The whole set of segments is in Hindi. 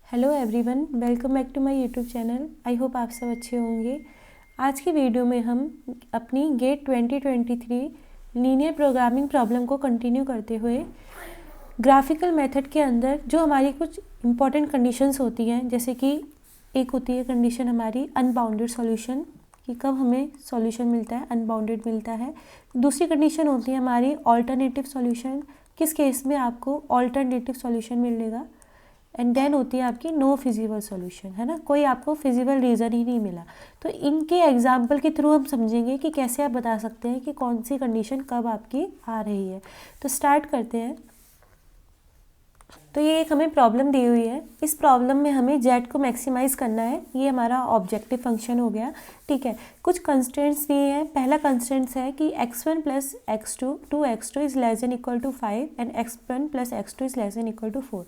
Hello everyone, welcome back to my YouTube channel. I hope आप सब अच्छे होंगे। आज की वीडियो में हम अपनी गेट 2023 लीनियर प्रोग्रामिंग प्रॉब्लम को कंटिन्यू करते हुए ग्राफिकल मेथड के अंदर जो हमारी कुछ इंपॉर्टेंट कंडीशंस होती हैं, जैसे कि एक होती है कंडीशन हमारी अनबाउंडेड सॉल्यूशन कि कब हमें सॉल्यूशन मिलता है, अनबाउंडेड मिलता है। दूसरी कंडीशन होती है हमारी ऑल्टरनेटिव सॉल्यूशन, किस केस में आपको ऑल्टरनेटिव सॉल्यूशन मिलेगा। एंड देन होती है आपकी नो फिजिबल सॉल्यूशन, है ना, कोई आपको फिजिबल रीज़न ही नहीं मिला। तो इनके एग्जाम्पल के थ्रू हम समझेंगे कि कैसे आप बता सकते हैं कि कौन सी कंडीशन कब आपकी आ रही है। तो स्टार्ट करते हैं। तो ये एक हमें प्रॉब्लम दी हुई है। इस प्रॉब्लम में हमें जेड को मैक्सिमाइज़ करना है। ये हमारा ऑब्जेक्टिव फंक्शन हो गया, ठीक है। कुछ कंस्टेंट्स दिए हैं। पहला कंस्टेंट्स है कि x1 plus x2 2x2 is less than equal to 5 and x1 plus x2 is less than equal to 4।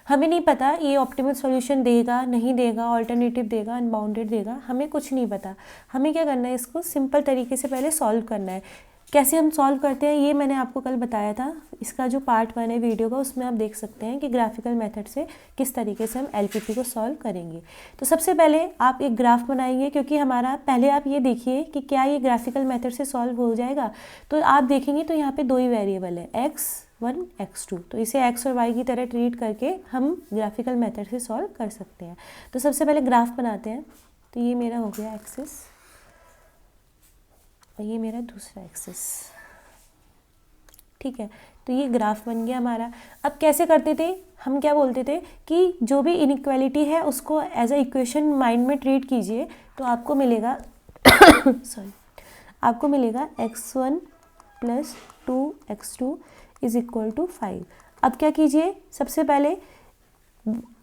हमें नहीं पता ये ऑप्टिमल सॉल्यूशन देगा नहीं देगा, ऑल्टरनेटिव देगा, अनबाउंडेड देगा, हमें कुछ नहीं पता। हमें क्या करना है, इसको सिंपल तरीके से पहले सॉल्व करना है। कैसे हम सॉल्व करते हैं ये मैंने आपको कल बताया था। इसका जो पार्ट 1 है वीडियो का, उसमें आप देख सकते हैं कि ग्राफिकल मेथड से किस तरीके से हम एलपीपी को सॉल्व करेंगे। तो सबसे पहले आप एक ग्राफ बनाएंगे, क्योंकि हमारा पहले आप ये देखिए कि क्या ये ग्राफिकल मेथड से सॉल्व हो जाएगा। तो आप देखेंगे तो यहाँ पे दो ही वेरिएबल है, x1 x2, तो इसे x और y की तरह ट्रीट करके हम ग्राफिकल मेथड से सॉल्व कर सकते हैं। तो सबसे पहले ग्राफ बनाते हैं। तो ये मेरा हो गया एक्सिस और ये मेरा दूसरा एक्सिस, ठीक है। तो ये ग्राफ बन गया हमारा। अब कैसे करते थे, हम क्या बोलते थे कि जो भी इनइक्वालिटी है उसको एज अ इक्वेशन माइंड में ट्रीट कीजिए, तो आपको मिलेगा सॉरी, आपको मिलेगा x1 plus 2x2 is equal to 5। अब क्या कीजिए, सबसे पहले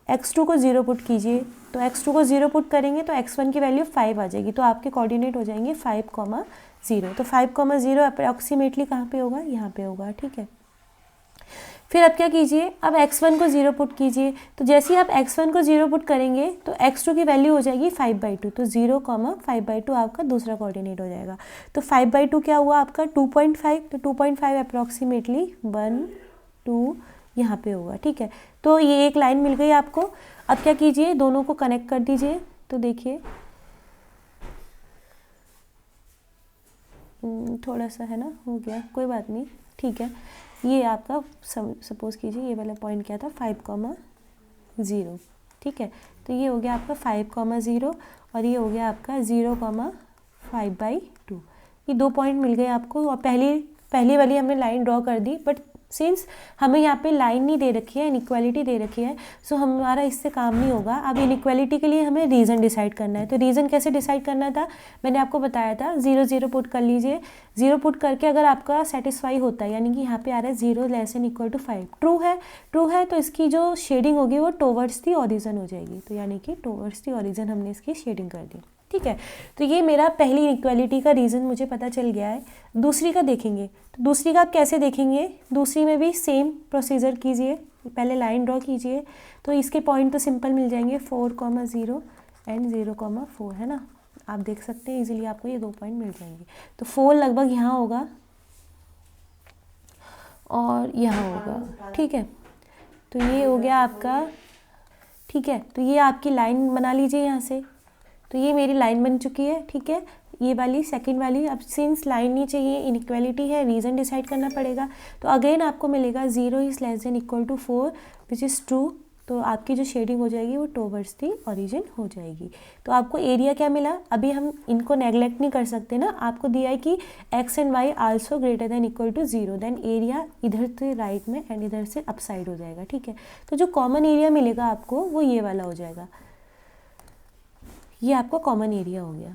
x2 को 0 पुट कीजिए। तो x2 को 0 पुट करेंगे तो x1 की वैल्यू 5 आ जाएगी। तो आपके कोऑर्डिनेट हो जाएंगे 5,0। तो 5,0 अप्रॉक्सीमेटली कहाँ पे होगा, यहाँ पे होगा, ठीक है। फिर अब क्या कीजिए, अब x1 को 0 पुट कीजिए। तो जैसे ही आप x1 को 0 पुट करेंगे तो x2 की वैल्यू हो जाएगी 5/2। तो 0,5/2 आपका दूसरा कोऑर्डिनेट हो जाएगा। तो 5/2 क्या हुआ आपका 2.5। तो 2.5 अप्रॉक्सीमेटली 1 2 यहाँ पे होगा, ठीक है। तो ये एक लाइन मिल गई आपको। अब क्या कीजिए, दोनों को कनेक्ट कर दीजिए। तो देखिए थोड़ा सा है ना, हो गया, कोई बात नहीं, ठीक है। ये आपका सपोज कीजिए ये वाला पॉइंट क्या था, 5,0, ठीक है। तो ये हो गया आपका 5,0 और ये हो गया आपका 0,5/2। ये दो पॉइंट मिल गए आपको। और पहली वाली हमने लाइन ड्रॉ कर दी, बट सिंस हमें यहाँ पे लाइन नहीं दे रखी है, इनइक्वालिटी दे रखी है, सो हमारा इससे काम नहीं होगा। अब इनइक्वालिटी के लिए हमें रीज़न डिसाइड करना है। तो रीज़न कैसे डिसाइड करना था, मैंने आपको बताया था, 0 0 पुट कर लीजिए। 0 पुट करके अगर आपका सेटिस्फाई होता है, यानी कि यहाँ पे आ रहा है 0 less than equal to 5, true है, तो इसकी जो शेडिंग होगी वो टुवर्ड्स दी ओरिजिन हो जाएगी। तो यानी कि टुवर्ड्स दी ओरिजिन हमने इसकी शेडिंग कर दी, ठीक है। तो ये मेरा पहली इनइक्वालिटी का रीज़न मुझे पता चल गया है। दूसरी का देखेंगे। तो दूसरी का कैसे देखेंगे, दूसरी में भी सेम प्रोसीजर कीजिए। पहले लाइन ड्रॉ कीजिए। तो इसके पॉइंट तो सिंपल मिल जाएंगे, 4,0 एंड 0,4, है ना। आप देख सकते हैं इजीली आपको ये दो पॉइंट मिल जाएंगे। तो 4 लगभग यहाँ होगा और यहाँ होगा, ठीक है। तो ये हो गया आपका, ठीक है। तो ये आपकी लाइन बना लीजिए यहाँ से। तो ये मेरी लाइन बन चुकी है, ठीक है। ये वाली सेकंड वाली, अब सिंस लाइन नहीं चाहिए, इनइक्वालिटी है, रीज़न डिसाइड करना पड़ेगा। तो अगेन आपको मिलेगा 0 is less than equal to 4 which is true. तो आपकी जो शेडिंग हो जाएगी वो टुवर्ड्स दी ओरिजिन हो जाएगी। तो आपको एरिया क्या मिला, अभी हम इनको नेगलेक्ट नहीं कर सकते ना। आपको दिया है कि x and y also greater than equal to 0, then area इधर से राइट में एंड इधर से अप साइड हो जाएगा, ठीक है। तो जो कॉमन एरिया मिलेगा आपको वो ये वाला हो जाएगा। ये आपका कॉमन एरिया हो गया,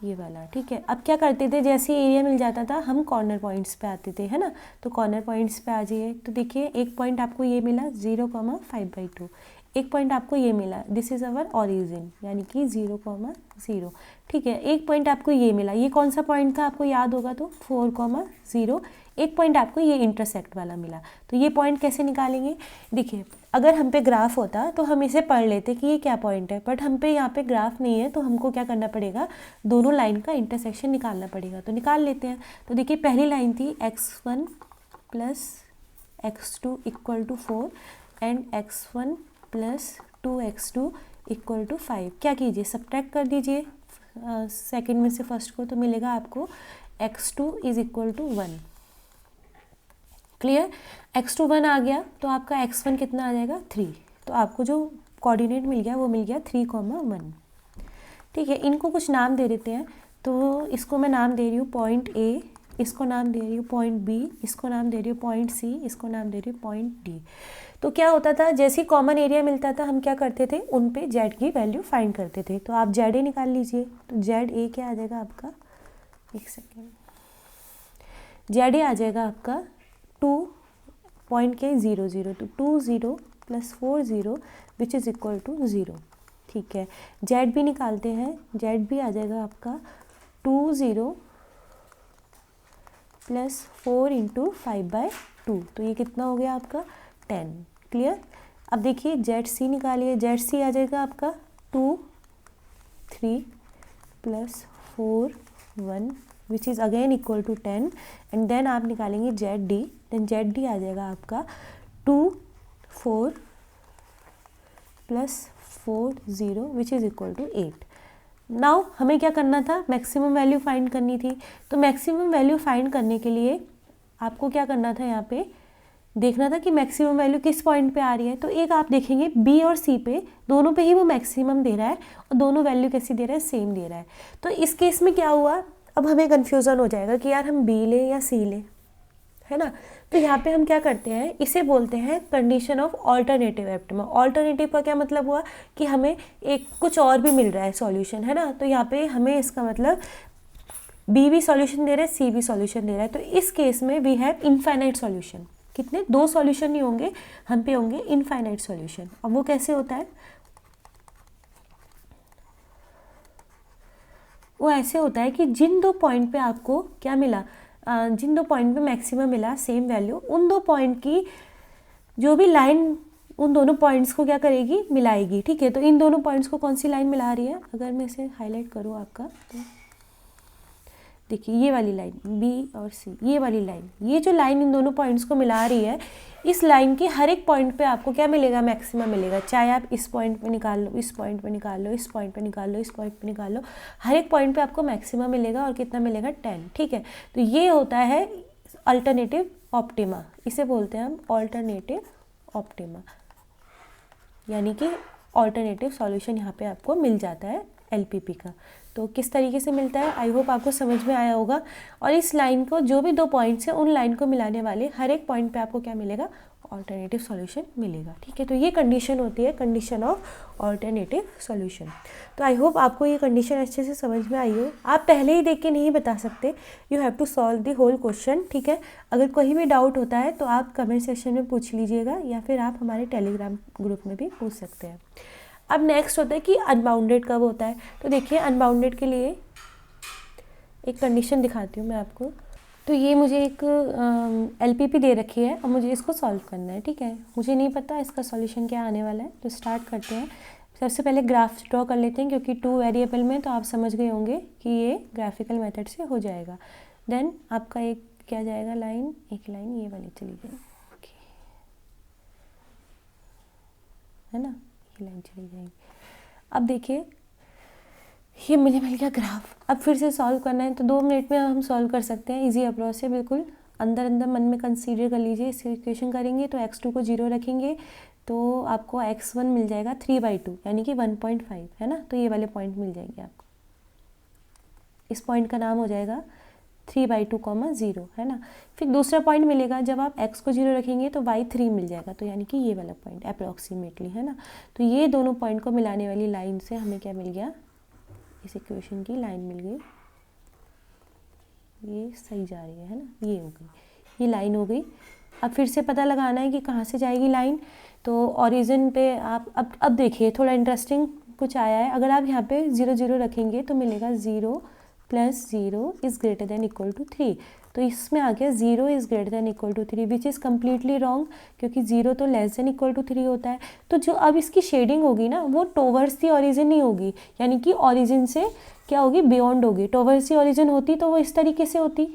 ये वाला, ठीक है। अब क्या करते थे, जैसे एरिया मिल जाता था हम कॉर्नर पॉइंट्स पे आते थे, है ना। तो कॉर्नर पॉइंट्स पे आ जाइए। तो देखिए एक पॉइंट आपको ये मिला 0,5/2, एक पॉइंट आपको ये मिला, दिस इज़ अवर ओरिजिन, यानी कि 0,0, ठीक है। एक पॉइंट आपको ये मिला, ये कौन सा पॉइंट था आपको याद होगा, तो 4,0। एक पॉइंट आपको ये इंटरसेक्ट वाला मिला। तो ये पॉइंट कैसे निकालेंगे, देखिए अगर हम पे ग्राफ होता तो हम इसे पढ़ लेते कि ये क्या पॉइंट है, बट हम पे यहाँ पे ग्राफ नहीं है, तो हमको क्या करना पड़ेगा, दोनों लाइन का इंटरसेक्शन निकालना पड़ेगा। तो निकाल लेते हैं। तो देखिए पहली लाइन थी x1 plus x2 equal to 4 and x1 plus 2x2 equal to 5। क्या कीजिए, सब्ट्रैक्ट कर दीजिए सेकंड में से फर्स्ट को, तो मिलेगा आपको x2 is equal to 1। Clear, x2 1 आ गया तो आपका x1 कितना आ जाएगा 3। तो आपको जो कोऑर्डिनेट मिल गया वो मिल गया 3,1। ठीक है, इनको कुछ नाम दे देते हैं। तो इसको मैं नाम दे रही हूँ पॉइंट ए, इसको नाम दे रही हूँ पॉइंट बी, इसको नाम दे रही हूँ पॉइंट सी, इसको नाम दे रही हूँ पॉइंट डी। तो क्या होता था, जैसे ही कॉमन एरिया मिलता था हम क्या करते थे, उन पे जेड की वैल्यू फाइंड करते थे। तो आप जेड ए निकाल लीजिए। तो जेड ए क्या आ जाएगा आपका, एक सेकेंड, जेड ए आ जाएगा आपका 2.0 तो 20 plus 40 which is equal to 0। ठीक है, जेड बी निकालते हैं। जेड बी आ जाएगा आपका 20 प्लस 4 इंटू 5/2। तो ये कितना हो गया आपका 10। क्लियर, अब देखिए जेड सी निकालिए। जेड सी आ जाएगा आपका 2 3 plus 4 1 which is again equal to 10। And then आप निकालेंगे Z D. Then Z D आ जाएगा आपका 2 4 plus 4 0 which is equal to 8। Now हमें क्या करना था, मैक्सिमम वैल्यू फाइंड करनी थी। तो मैक्सिमम वैल्यू फाइंड करने के लिए आपको क्या करना था, यहाँ पे देखना था कि मैक्सिमम वैल्यू किस पॉइंट पे आ रही है। तो एक आप देखेंगे बी और सी पे, दोनों पे ही वो मैक्सिमम दे रहा है और दोनों वैल्यू कैसी दे रहा है, सेम दे रहा है। तो इस केस में क्या हुआ, अब हमें कन्फ्यूज़न हो जाएगा कि यार हम बी लें या सी लें, है ना। तो यहाँ पे हम क्या करते हैं, इसे बोलते हैं condition of alternative optima. Alternative का क्या मतलब हुआ कि हमें एक कुछ और भी मिल रहा है सॉल्यूशन, है ना। तो यहाँ पे हमें इसका मतलब बी भी सॉल्यूशन दे रहा है, सी भी सॉल्यूशन दे रहा है। तो इस केस में वी हैव इनफाइनाइट सॉल्यूशन। कितने, 2 सॉल्यूशन नहीं होंगे, हम पे होंगे इनफाइनाइट सॉल्यूशन। अब वो कैसे होता है, वो ऐसे होता है कि जिन 2 पॉइंट पे आपको क्या मिला, जिन 2 पॉइंट पे मैक्सिमम मिला सेम वैल्यू, उन 2 पॉइंट की जो भी लाइन उन दोनों पॉइंट्स को क्या करेगी, मिलाएगी। ठीक है, तो इन दोनों पॉइंट्स को कौन सी लाइन मिला रही है, अगर मैं इसे हाईलाइट करूँ आपका, तो देखिए ये वाली लाइन बी और सी, ये वाली लाइन, ये जो लाइन इन दोनों पॉइंट्स को मिला रही है, इस लाइन के हर एक पॉइंट पे आपको क्या मिलेगा, मैक्सिमम मिलेगा। चाहे आप इस पॉइंट पे निकाल लो, इस पॉइंट पे निकाल लो, इस पॉइंट पे निकाल लो, इस पॉइंट पे निकाल लो, हर एक पॉइंट पे आपको मैक्सिमम मिलेगा। और कितना मिलेगा, 10। ठीक है, तो ये होता है अल्टरनेटिव ऑप्टिमा, इसे बोलते हैं हम ऑल्टरनेटिव ऑप्टिमा, यानी कि ऑल्टरनेटिव सॉल्यूशन यहाँ पे आपको मिल जाता है एलपीपी का। तो किस तरीके से मिलता है, आई होप आपको समझ में आया होगा। और इस लाइन को, जो भी 2 पॉइंट्स हैं, उन लाइन को मिलाने वाले हर एक पॉइंट पे आपको क्या मिलेगा, ऑल्टरनेटिव सॉल्यूशन मिलेगा। ठीक है, तो ये कंडीशन होती है कंडीशन ऑफ ऑल्टरनेटिव सॉल्यूशन। तो आई होप आपको ये कंडीशन अच्छे से समझ में आई हो। आप पहले ही देख के नहीं बता सकते, you have to solve the whole question. ठीक है, अगर कोई भी डाउट होता है तो आप कमेंट सेक्शन में पूछ लीजिएगा, या फिर आप हमारे टेलीग्राम ग्रुप में भी पूछ सकते हैं। अब नेक्स्ट होता है कि अनबाउंडेड कब होता है। तो देखिए अनबाउंडेड के लिए एक कंडीशन दिखाती हूँ मैं आपको। तो ये मुझे एक एलपीपी दे रखी है और मुझे इसको सॉल्व करना है। ठीक है, मुझे नहीं पता इसका सॉल्यूशन क्या आने वाला है। तो स्टार्ट करते हैं। सबसे पहले ग्राफ ड्रॉ कर लेते हैं, क्योंकि 2 वेरिएबल में तो आप समझ गए होंगे कि ये ग्राफिकल मेथड से हो जाएगा। देन आपका एक क्या जाएगा, लाइन, एक लाइन ये वाली चली जाएगी, है ना, ये लाइन चली जाएगी। अब देखिए ये मुझे मिल गया ग्राफ। अब फिर से सॉल्व करना है तो 2 मिनट में हम सॉल्व कर सकते हैं, इजी अप्रोच से। बिल्कुल अंदर अंदर मन में कंसीडर कर लीजिए। इस इक्वेशन करेंगे तो x2 को 0 रखेंगे तो आपको x1 मिल जाएगा 3/2 यानी कि 1.5, है ना। तो ये वाले पॉइंट मिल जाएंगे आपको। इस पॉइंट का नाम हो जाएगा 3/2, 0, है ना। फिर दूसरा पॉइंट मिलेगा, जब आप x को 0 रखेंगे तो y3 मिल जाएगा, तो यानी कि ये वाला पॉइंट अप्रॉक्सीमेटली, है ना। तो ये दोनों पॉइंट को मिलाने वाली लाइन से हमें क्या मिल गया, इस इक्वेशन की लाइन मिल गई। ये सही जा रही है ना, ये हो गई, ये लाइन हो गई। अब फिर से पता लगाना है कि कहाँ से जाएगी लाइन। तो ओरिजिन पे आप अब देखिए थोड़ा इंटरेस्टिंग कुछ आया है। अगर आप यहाँ पे 0 0 रखेंगे तो मिलेगा 0 + 0 is greater than equal to 3। तो इसमें आ गया 0 is greater than equal to 3, which is completely wrong, क्योंकि 0 तो लेस देन इक्वल टू 3 होता है। तो जो अब इसकी शेडिंग होगी ना, वो टोवर्ड्स दी ओरिजिन नहीं होगी, यानी कि ओरिजिन से क्या होगी, बियॉन्ड होगी। टोवर्ड्स दी ओरिजिन होती तो वो इस तरीके से होती,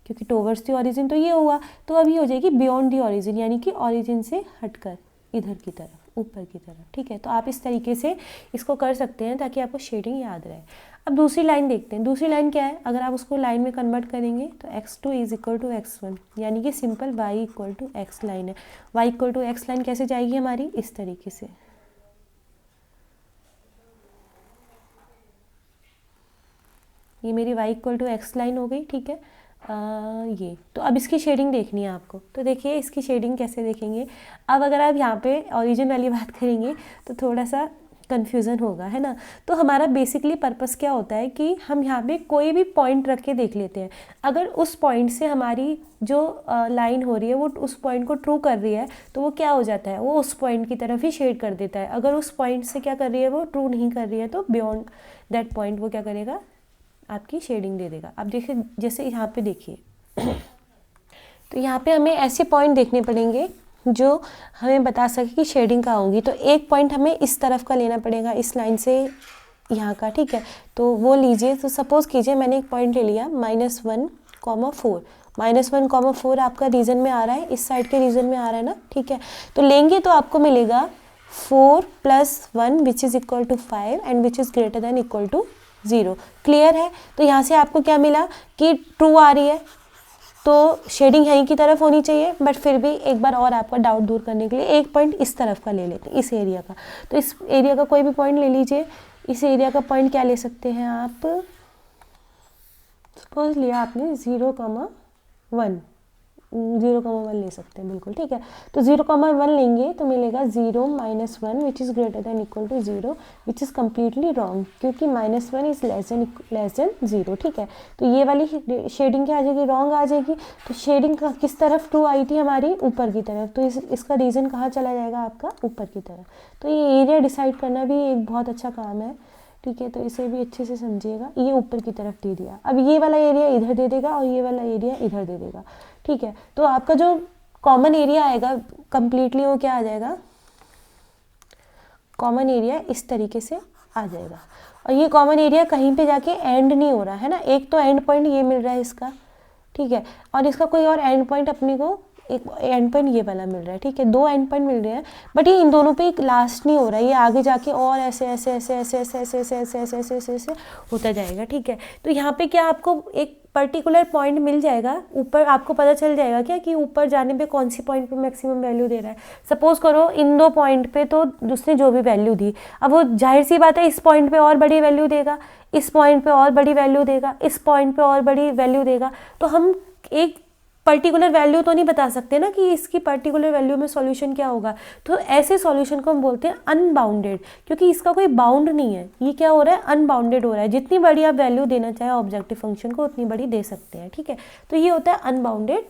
क्योंकि टोवर्ड्स दी ओरिजिन तो ये हुआ, तो अभी हो जाएगी बियॉन्ड दी ओरिजिन, यानी कि ओरिजिन से हटकर इधर की तरफ, ऊपर की तरफ, ठीक है। तो आप इस तरीके से इसको कर सकते हैं ताकि आपको शेडिंग याद रहे। अब दूसरी लाइन देखते हैं। दूसरी लाइन क्या है, अगर आप उसको लाइन में कन्वर्ट करेंगे तो x2 is equal to x1, यानी कि simple y equal to x line है। y equal to x line कैसे जाएगी हमारी, इस तरीके से। ये मेरी y equal to x line हो गई, ठीक है। ये तो अब इसकी शेडिंग देखनी है आपको, तो देखिए इसकी शेडिंग कैसे देखेंगे। अब अगर आप यहाँ पे ओरिजिन वाली बात करेंगे तो थोड़ा सा कन्फ्यूज़न होगा, है ना। तो हमारा बेसिकली पर्पस क्या होता है कि हम यहाँ पे कोई भी पॉइंट रख के देख लेते हैं। अगर उस पॉइंट से हमारी जो लाइन हो रही है वो उस पॉइंट को ट्रू कर रही है तो वो क्या हो जाता है, वो उस पॉइंट की तरफ ही शेड कर देता है। अगर उस पॉइंट से क्या कर रही है, वो ट्रू नहीं कर रही है, तो बियॉन्ड दैट पॉइंट वो क्या करेगा, आपकी शेडिंग दे देगा। अब देखिए जैसे यहाँ पे देखिए तो यहाँ पे हमें ऐसे पॉइंट देखने पड़ेंगे जो हमें बता सके कि शेडिंग कहाँ होगी। तो एक पॉइंट हमें इस तरफ का लेना पड़ेगा, इस लाइन से यहाँ का, ठीक है। तो वो लीजिए, तो सपोज़ कीजिए मैंने एक पॉइंट ले लिया -1, 4 -1, 4 आपका रीजन में आ रहा है, इस साइड के रीजन में आ रहा है ना, ठीक है। तो लेंगे तो आपको मिलेगा 4 + 1 which is equal to 5 and which is greater than equal to 0। Clear है। तो यहाँ से आपको क्या मिला कि ट्रू आ रही है, तो शेडिंग यहीं की तरफ होनी चाहिए। बट फिर भी एक बार और आपका डाउट दूर करने के लिए एक पॉइंट इस तरफ का ले लेते हैं, इस एरिया का। तो इस एरिया का कोई भी पॉइंट ले लीजिए। इस एरिया का पॉइंट क्या ले सकते हैं आप, सपोज लिया आपने 0,1 ले सकते हैं, बिल्कुल ठीक है। तो 0,1 लेंगे तो मिलेगा 0 - 1 which is greater than equal to 0, which is completely wrong, क्योंकि -1 इज़ लेस देन 0, ठीक है। तो ये वाली शेडिंग क्या आ जाएगी, रॉन्ग आ जाएगी। तो शेडिंग किस तरफ ट्रू आई थी हमारी, ऊपर की तरफ। तो इसका रीज़न कहाँ चला जाएगा आपका, ऊपर की तरफ। तो ये एरिया डिसाइड करना भी एक बहुत अच्छा काम है, ठीक है। तो इसे भी अच्छे से समझिएगा। ये ऊपर की तरफ दे दिया, अब ये वाला एरिया इधर दे देगा और ये वाला एरिया इधर दे देगा, ठीक है। तो आपका जो कॉमन एरिया आएगा कंप्लीटली वो क्या आ जाएगा, कॉमन एरिया इस तरीके से आ जाएगा। और ये कॉमन एरिया कहीं पे जाके एंड नहीं हो रहा है ना, एक तो एंड पॉइंट ये मिल रहा है इसका, ठीक है। और इसका कोई और एंड पॉइंट अपने को, एक एंड पॉइंट ये वाला मिल रहा है, ठीक है। 2 एंड पॉइंट मिल रहे हैं, बट ये इन दोनों पे एक लास्ट नहीं हो रहा है, ये आगे जाके और ऐसे ऐसे ऐसे ऐसे ऐसे ऐसे ऐसे ऐसे ऐसे ऐसे ऐसे ऐसे होता जाएगा, ठीक है। तो यहाँ पे क्या आपको एक पर्टिकुलर पॉइंट मिल जाएगा, ऊपर आपको पता चल जाएगा क्या कि ऊपर जाने पे कौन सी पॉइंट पे मैक्सिमम वैल्यू दे रहा है। सपोज करो इन 2 पॉइंट पे तो उसने जो भी वैल्यू दी, अब वो जाहिर सी बात है इस पॉइंट पे और बड़ी वैल्यू देगा, इस पॉइंट पे और बड़ी वैल्यू देगा, इस पॉइंट पे और बड़ी वैल्यू देगा। तो हम एक पर्टिकुलर वैल्यू तो नहीं बता सकते ना कि इसकी पर्टिकुलर वैल्यू में सॉल्यूशन क्या होगा। तो ऐसे सॉल्यूशन को हम बोलते हैं अनबाउंडेड, क्योंकि इसका कोई बाउंड नहीं है। ये क्या हो रहा है, अनबाउंडेड हो रहा है। जितनी बड़ी आप वैल्यू देना चाहे ऑब्जेक्टिव फंक्शन को उतनी बड़ी दे सकते हैं, ठीक है। तो ये होता है अनबाउंडेड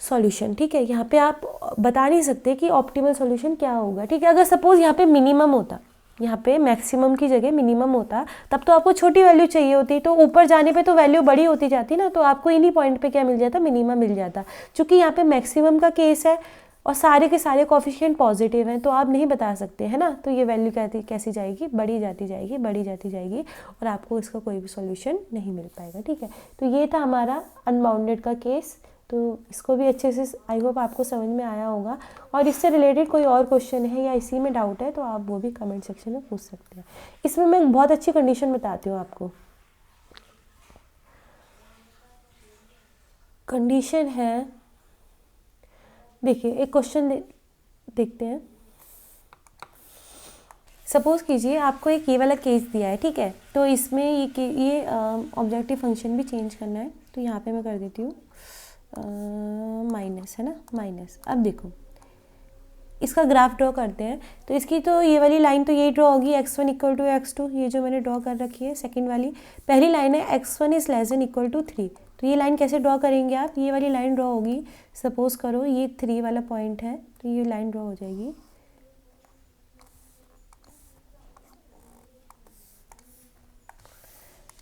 सॉल्यूशन, ठीक है। यहाँ पे आप बता नहीं सकते कि ऑप्टिमल सॉल्यूशन क्या होगा, ठीक है। अगर सपोज यहाँ पे मिनिमम होता, यहाँ पे मैक्सिमम की जगह मिनिमम होता, तब तो आपको छोटी वैल्यू चाहिए होती, तो ऊपर जाने पे तो वैल्यू बड़ी होती जाती ना, तो आपको इन्हीं पॉइंट पे क्या मिल जाता, मिनिमम मिल जाता। चूँकि यहाँ पे मैक्सिमम का केस है और सारे के सारे कोफिशिएंट पॉजिटिव हैं, तो आप नहीं बता सकते, है ना। तो ये वैल्यू कैसी जाएगी, बढ़ी जाती जाएगी, बढ़ी जाती जाएगी, और आपको इसका कोई भी सॉल्यूशन नहीं मिल पाएगा, ठीक है। तो ये था हमारा अनबाउंडेड का केस। तो इसको भी अच्छे से आई होप आपको समझ में आया होगा। और इससे रिलेटेड कोई और क्वेश्चन है या इसी में डाउट है तो आप वो भी कमेंट सेक्शन में पूछ सकते हैं। इसमें मैं बहुत अच्छी कंडीशन बताती हूँ आपको। कंडीशन है, देखिए एक क्वेश्चन देखते हैं। सपोज कीजिए आपको एक ये वाला केस दिया है, ठीक है। तो इसमें ये ऑब्जेक्टिव फंक्शन भी चेंज करना है, तो यहाँ पे मैं कर देती हूँ माइनस, है ना, माइनस। अब देखो इसका ग्राफ ड्रॉ करते हैं। तो इसकी तो ये वाली लाइन तो यही ड्रॉ होगी, x1 = x2, ये जो मैंने ड्रॉ कर रखी है सेकंड वाली। पहली लाइन है x1 is less than equal to 3, तो ये लाइन कैसे ड्रॉ करेंगे आप, ये वाली लाइन ड्रॉ होगी। सपोज करो ये 3 वाला पॉइंट है, तो ये लाइन ड्रॉ हो जाएगी,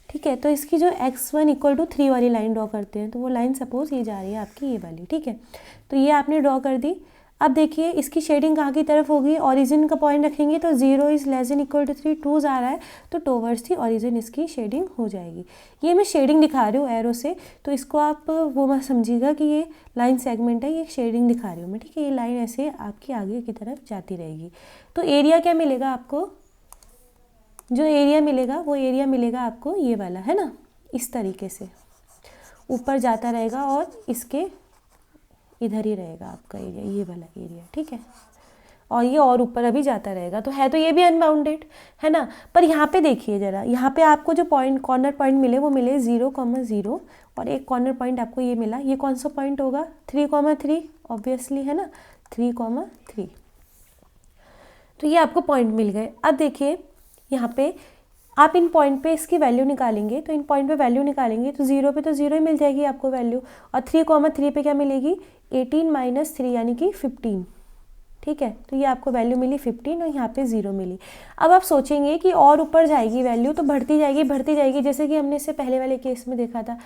ठीक है। तो इसकी जो x1 = 3 वाली लाइन ड्रॉ करते हैं, तो वो लाइन सपोज ये जा रही है आपकी ये वाली, ठीक है। तो ये आपने ड्रॉ कर दी। अब देखिए इसकी शेडिंग कहाँ की तरफ होगी, ओरिजिन का पॉइंट रखेंगे तो 0 is less than equal to 3, 2 आ रहा है तो टूवर्ड्स दी ओरिजिन इसकी शेडिंग हो जाएगी। ये मैं शेडिंग दिखा रही हूँ एरो से, तो इसको आप वो मत समझिएगा कि ये लाइन सेगमेंट है, ये शेडिंग दिखा रही हूँ मैं, ठीक है। ये लाइन ऐसे आपकी आगे की तरफ जाती रहेगी। तो एरिया क्या मिलेगा आपको, जो एरिया मिलेगा वो एरिया मिलेगा आपको ये वाला, है ना, इस तरीके से ऊपर जाता रहेगा और इसके इधर ही रहेगा आपका एरिया, ये वाला एरिया, ठीक है। और ये और ऊपर अभी जाता रहेगा, तो है तो ये भी अनबाउंडेड, है ना। पर यहाँ पे देखिए ज़रा, यहाँ पे आपको जो पॉइंट कॉर्नर पॉइंट मिले वो मिले 0,0 और एक कॉर्नर पॉइंट आपको ये मिला, ये कौन सा पॉइंट होगा, 3,3 ऑब्वियसली, है ना, 3,3। तो ये आपको पॉइंट मिल गए। अब देखिए यहाँ पे आप इन पॉइंट पे इसकी वैल्यू निकालेंगे, तो इन पॉइंट पे वैल्यू निकालेंगे तो 0 पे तो 0 ही मिल जाएगी आपको वैल्यू, और 3,3 पे क्या मिलेगी, 18 - 3 यानी कि 15, ठीक है। तो ये आपको वैल्यू मिली 15 और यहाँ पे 0 मिली। अब आप सोचेंगे कि और ऊपर जाएगी वैल्यू, तो बढ़ती जाएगी, जैसे कि हमने इससे पहले वाले केस में देखा था।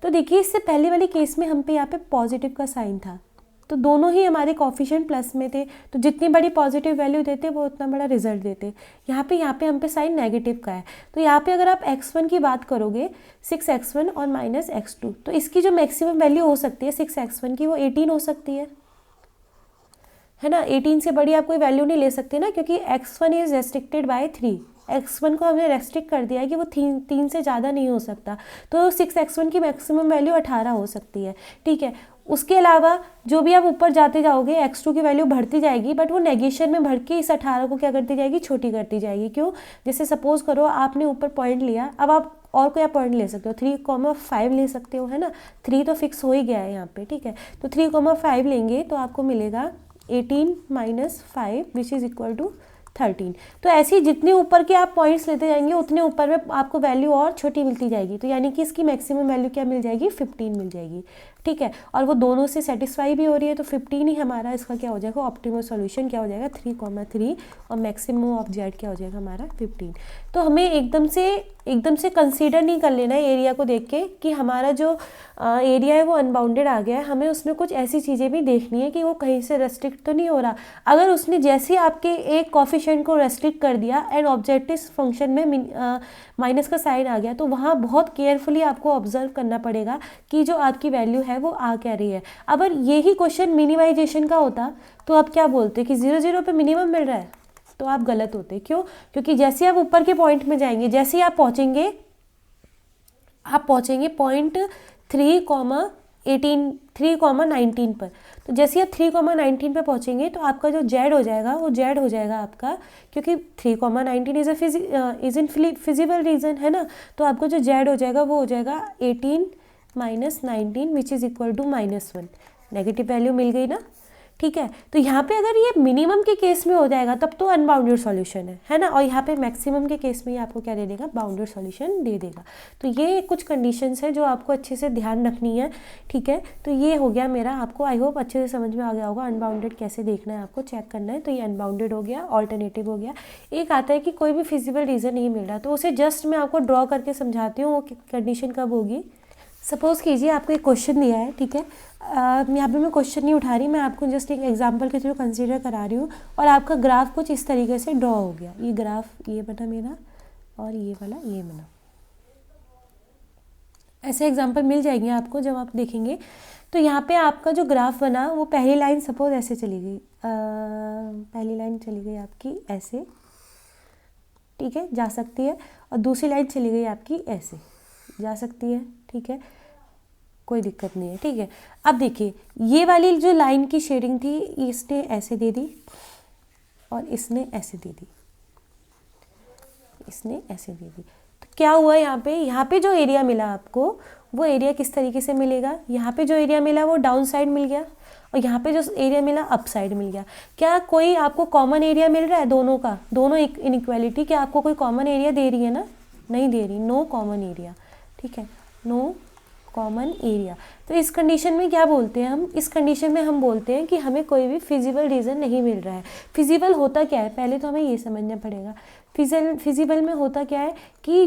तो देखिए इससे पहले वाले केस में हम पे यहाँ पे पॉजिटिव का साइन था, तो दोनों ही हमारे कोफिशिएंट प्लस में थे, तो जितनी बड़ी पॉजिटिव वैल्यू देते वो उतना बड़ा रिजल्ट देते। यहाँ पे हम पे साइन नेगेटिव का है, तो यहाँ पे अगर आप x1 की बात करोगे 6x1 और -x2, तो इसकी जो मैक्सिमम वैल्यू हो सकती है 6x1 की वो 18 हो सकती है ना। 18 से बड़ी आप कोई वैल्यू नहीं ले सकते ना, क्योंकि x1 is restricted bye 3, x1 को हमने रेस्ट्रिक्ट कर दिया है कि वो 3 से ज़्यादा नहीं हो सकता, तो 6x1 की मैक्सिमम वैल्यू 18 हो सकती है, ठीक है। उसके अलावा जो भी आप ऊपर जाते जाओगे x2 की वैल्यू बढ़ती जाएगी, बट वो नेगेशन में बढ़ के इस 18 को क्या करती जाएगी, छोटी करती जाएगी। क्यों, जैसे सपोज करो आपने ऊपर पॉइंट लिया, अब आप और कोई पॉइंट ले सकते हो, 3,5 ले सकते हो, है ना, 3 तो फिक्स हो ही गया है यहाँ पे, ठीक है। तो 3,5 लेंगे तो आपको मिलेगा 18 - 5 विच इज़ इक्वल टू 13। तो ऐसे ही जितने ऊपर के आप पॉइंट्स लेते जाएंगे उतने ऊपर में आपको वैल्यू और छोटी मिलती जाएगी, तो यानी कि इसकी मैक्सिमम वैल्यू क्या मिल जाएगी, 15 मिल जाएगी, ठीक है। और वो दोनों से सेटिस्फाई भी हो रही है, तो 15 ही हमारा इसका क्या हो जाएगा, ऑप्टिमल सॉल्यूशन क्या हो जाएगा, 3,3 और मैक्सिमम ऑफ जेड क्या हो जाएगा हमारा 15। तो हमें एकदम से कंसीडर नहीं कर लेना है एरिया को देख के कि हमारा जो एरिया है वो अनबाउंडेड आ गया है, हमें उसमें कुछ ऐसी चीज़ें भी देखनी है कि वो कहीं से रेस्ट्रिक्ट तो नहीं हो रहा। अगर उसने जैसे आपके एक कोफिशिएंट को रेस्ट्रिक्ट कर दिया एंड ऑब्जेक्टिव फंक्शन में माइनस का साइन आ गया, तो वहाँ बहुत केयरफुली आपको ऑब्जर्व करना पड़ेगा कि जो आपकी वैल्यू है वो आ क्या रही है। अगर यही क्वेश्चन मिनिमाइजेशन का होता तो आप क्या बोलते कि 0, 0 पे मिनिमम मिल रहा है, तो आप गलत होते। क्यों, क्योंकि जैसे आप ऊपर के पॉइंट में जाएंगे, जैसे ही आप पहुँचेंगे पॉइंट 3,19 पर, तो जैसे ही आप 3,19 पे पहुँचेंगे तो आपका जो जेड हो जाएगा वो जेड हो जाएगा आपका, क्योंकि 3,19 इज़ इन फिजिबल रीजन, है ना। तो आपका जो जेड हो जाएगा वो हो जाएगा 18 - 19 which is equal to -1, negative value मिल गई ना, ठीक है। तो यहाँ पे अगर ये मिनिमम के केस में हो जाएगा तब तो अनबाउंडेड सॉल्यूशन है ना, और यहाँ पे मैक्सिमम के केस में ये आपको क्या दे देगा, बाउंडेड सॉल्यूशन दे देगा। तो ये कुछ कंडीशंस है जो आपको अच्छे से ध्यान रखनी है, ठीक है। तो ये हो गया मेरा, आपको आई होप अच्छे से समझ में आ गया होगा अनबाउंडेड कैसे देखना है, आपको चेक करना है। तो ये अनबाउंडेड हो गया, ऑल्टरनेटिव हो गया। एक आता है कि कोई भी फिजिबल रीज़न नहीं मिल रहा, तो उसे जस्ट मैं आपको ड्रॉ करके समझाती हूँ वो कंडीशन कब होगी। सपोज़ कीजिए आपको एक क्वेश्चन दिया है, ठीक है। यहाँ पे मैं क्वेश्चन नहीं उठा रही, मैं आपको जस्ट एक एग्जांपल के थ्रू कंसीडर करा रही हूँ, और आपका ग्राफ कुछ इस तरीके से ड्रॉ हो गया। ये ग्राफ ये बना मेरा, और ये वाला ये बना। ऐसे एग्जांपल मिल जाएंगे आपको जब आप देखेंगे। तो यहाँ पे आपका जो ग्राफ बना वो पहली लाइन सपोज ऐसे चली गई, पहली लाइन चली गई आपकी ऐसे, ठीक है, जा सकती है, और दूसरी लाइन चली गई आपकी ऐसे, जा सकती है, ठीक है, कोई दिक्कत नहीं है, ठीक है। अब देखिए ये वाली जो लाइन की शेडिंग थी इसने ऐसे दे दी और इसने ऐसे दे दी, इसने ऐसे दे दी। तो क्या हुआ यहाँ पे जो एरिया मिला आपको वो एरिया किस तरीके से मिलेगा, यहाँ पे जो एरिया मिला वो डाउन साइड मिल गया, और यहाँ पे जो एरिया मिला अप साइड मिल गया। क्या कोई आपको कॉमन एरिया मिल रहा है दोनों का, दोनों इनइक्वालिटी, क्या आपको कोई कॉमन एरिया दे रही है ना, नहीं दे रही, नो कॉमन एरिया, ठीक है, नो कॉमन एरिया। तो इस कंडीशन में क्या बोलते हैं हम, इस कंडीशन में हम बोलते हैं कि हमें कोई भी फिजिबल रीज़न नहीं मिल रहा है। फिजिबल होता क्या है, पहले तो हमें ये समझना पड़ेगा। फिजिबल में होता क्या है कि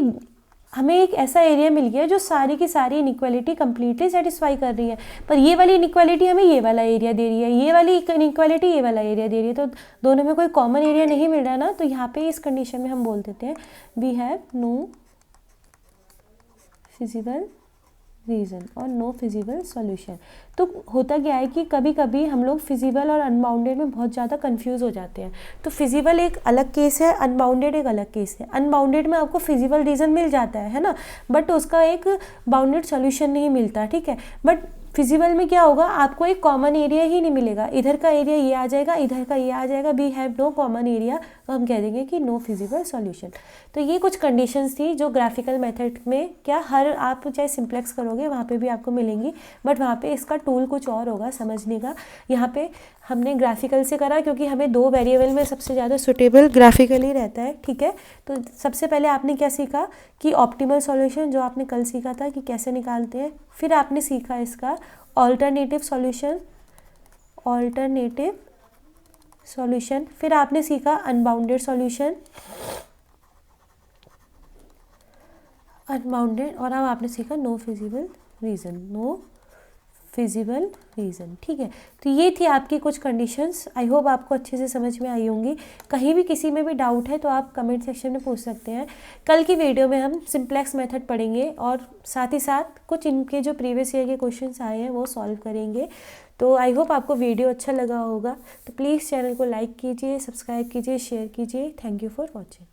हमें एक ऐसा एरिया मिल गया जो सारी की सारी इनइक्वालिटी कंप्लीटली सेटिस्फाई कर रही है, पर ये वाली इनइक्वालिटी हमें ये वाला एरिया दे रही है, ये वाली इनइक्वालिटी ये वाला एरिया दे रही है, तो दोनों में कोई कॉमन एरिया नहीं मिल रहा ना, तो यहाँ पे इस कंडीशन में हम बोल देते हैं we have no feasible region और नो फिजिबल सॉल्यूशन। तो होता क्या है कि कभी कभी हम लोग फिजिबल और अनबाउंडेड में बहुत ज़्यादा कंफ्यूज हो जाते हैं। तो फिजिबल एक अलग केस है, अनबाउंडेड एक अलग केस है। अनबाउंडेड में आपको फिजिबल रीज़न मिल जाता है ना, बट उसका एक बाउंडेड सॉल्यूशन नहीं मिलता, ठीक है। बट फिजिबल में क्या होगा, आपको एक कॉमन एरिया ही नहीं मिलेगा, इधर का एरिया ये आ जाएगा, इधर का ये आ जाएगा, we have no common area, तो हम कह देंगे कि नो फिजिबल सॉल्यूशन। तो ये कुछ कंडीशंस थी जो ग्राफिकल मेथड में क्या हर आप चाहे सिंप्लेक्स करोगे वहाँ पे भी आपको मिलेंगी, बट वहाँ पे इसका टूल कुछ और होगा समझने का। यहाँ पे हमने ग्राफिकल से करा क्योंकि हमें 2 वेरिएबल में सबसे ज़्यादा सुटेबल ग्राफिकल ही रहता है, ठीक है। तो सबसे पहले आपने क्या सीखा कि ऑप्टिमल सॉल्यूशन, जो आपने कल सीखा था कि कैसे निकालते हैं। फिर आपने सीखा इसका ऑल्टरनेटिव सॉल्यूशन, फिर आपने सीखा अनबाउंडेड सॉल्यूशन, और अब आपने सीखा नो फिजिबल रीज़न, ठीक है। तो ये थी आपकी कुछ कंडीशंस। आई होप आपको अच्छे से समझ में आई होंगी। कहीं भी किसी में भी डाउट है तो आप कमेंट सेक्शन में पूछ सकते हैं। कल की वीडियो में हम सिंप्लेक्स मेथड पढ़ेंगे और साथ ही साथ कुछ इनके जो प्रीवियस ईयर के क्वेश्चंस आए हैं वो सॉल्व करेंगे। तो आई होप आपको वीडियो अच्छा लगा होगा। तो प्लीज़ चैनल को लाइक कीजिए, सब्सक्राइब कीजिए, शेयर कीजिए। Thank you for watching.